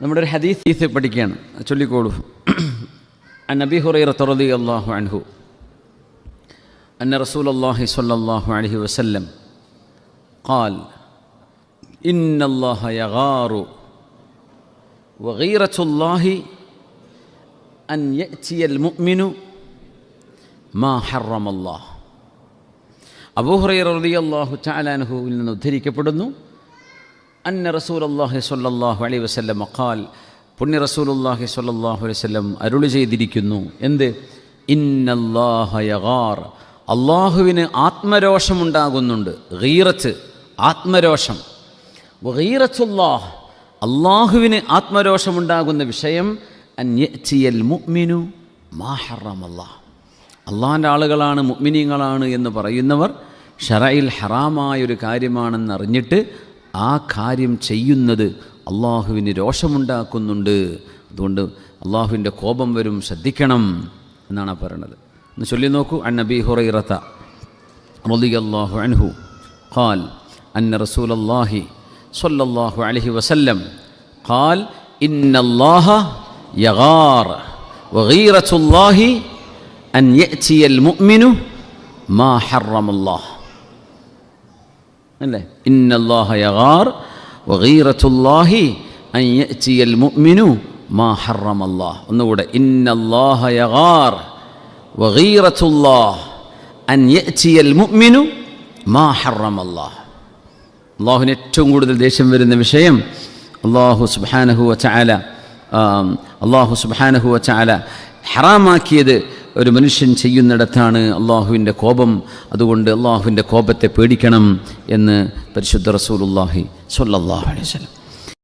നമ്മുടെ ഒരു ഹദീസ് പഠിക്കുകയാണ്, ചൊല്ലിക്കോളൂ. അൻ അബീ ഹുറൈറ റളിയല്ലാഹു അൻഹു അന്ന റസൂലല്ലാഹി സ്വല്ലല്ലാഹു അലൈഹി വസല്ലം ഖാൽ ഇന്നല്ലാഹ യഗാറു വഗീറത്തുല്ലാഹി അൻ യഅ്തിയൽ മുഅ്മിനു മാ ഹറമല്ലാഹ്. അബൂ ഹുറൈറ റളിയല്ലാഹു തആല അൻഹുവിൽ നിന്ന് ഉദ്ധരിക്കപ്പെടുന്നു, അന്ന റസൂലുള്ളാഹി സ്വല്ലല്ലാഹു അലൈഹി വസല്ലം ഖാൽ, പുണ്യ റസൂലുള്ളാഹി സ്വല്ലല്ലാഹു അലൈഹി വസല്ലം അരുളി ചെയ്തിരിക്കുന്നു. എന്ത്? ഇന്നല്ലാഹ യഗാർ, അള്ളാഹുവിന് ആത്മരോഷമുണ്ടാകുന്നുണ്ട്. ഗീറത്ത്, ആത്മരോഷം. വഗീറത്തുല്ലാഹ്, അള്ളാഹുവിന് ആത്മരോഷമുണ്ടാകുന്ന വിഷയം അൻ യഅ്തിയൽ മുഅ്മിനു മാ ഹറമല്ലാഹ്. അള്ളാഹിൻ്റെ ആളുകളാണ്, മുഅ്മിനീങ്ങളാണ് എന്ന് പറയുന്നവർ ശറയിൽ ഹറാമായൊരു കാര്യമാണെന്നറിഞ്ഞിട്ട് ആ കാര്യം ചെയ്യുന്നത് അള്ളാഹുവിന് രോഷമുണ്ടാക്കുന്നുണ്ട്. അതുകൊണ്ട് അള്ളാഹുവിൻ്റെ കോപം വരും, ശ്രദ്ധിക്കണം എന്നാണ് പറയുന്നത്. ഒന്ന് ചൊല്ലി നോക്കൂ. അൻ അബീ ഹുറൈറത റളിയല്ലാഹു അൻഹു ഖാൽ അന്ന റസൂലല്ലാഹി സ്വല്ലല്ലാഹു അലൈഹി വസല്ലം ഖാൽ ഇന്നല്ലാഹ യഗാർ വഗീറത്തുല്ലാഹി അൻ യഅ്തിയൽ മുഅ്മിനു മാ ഹറമല്ലാഹ്. അല്ലേ? ഇന്നല്ലാഹ യഗാർ വഗീറത്തുല്ലാഹി അൻ യഅ്തിയൽ മുഅ്മിനു മാ ഹറമല്ലാഹ്. ഒന്നുകൂടെ, ഇന്നല്ലാഹ യഗാർ വഗീറത്തുല്ലാഹി അൻ യഅ്തിയൽ മുഅ്മിനു മാ ഹറമല്ലാഹ്. അള്ളാഹുവിന് ഏറ്റവും കൂടുതൽ ദേഷ്യം വരുന്ന വിഷയം അള്ളാഹു സുബ്ഹാനഹു വ തആല ഹറാമാക്കിയത് ഒരു മനുഷ്യൻ ചെയ്യുന്നിടത്താണ് അള്ളാഹുവിൻ്റെ കോപം. അതുകൊണ്ട് അള്ളാഹുവിൻ്റെ കോപത്തെ പേടിക്കണം എന്ന് പരിശുദ്ധ റസൂലുള്ളാഹി സ്വല്ലല്ലാഹു അലൈഹി വസല്ലം.